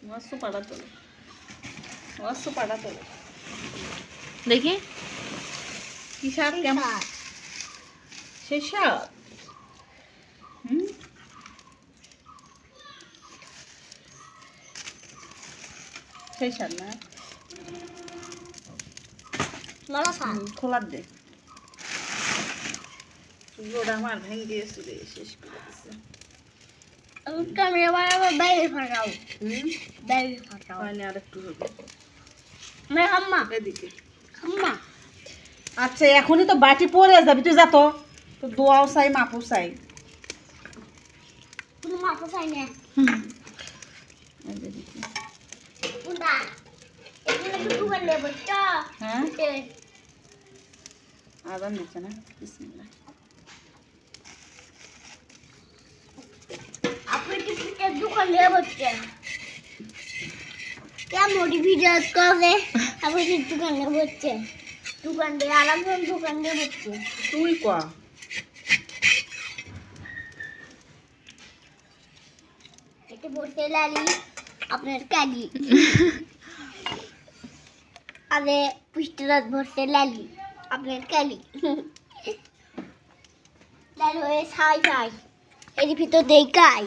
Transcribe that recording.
মস্ত পাড়া তোলে, মস্ত পাড়া তোলে। দেখি কি শাক কেমন? সেই শাক সেই শাক না খোলার দে গোড়া আমার ভেঙে দিয়েছে রে, শেষ করে দিচ্ছে। আরেকটু হবে এদিকে। আচ্ছা এখনই তো বাটি পরে যাবি, তুই যা তো দোয়াও চাই মাপও চাই। হ্যাঁ আদান দিচ্ছে না, বিসমিল্লাহ। তুই কয়া আপনার কালি আরে পুষ্টিরাত ভরতে লালি আপনার কালি লাল হয়ে ছাই ছাই এর ভিতর দেখাই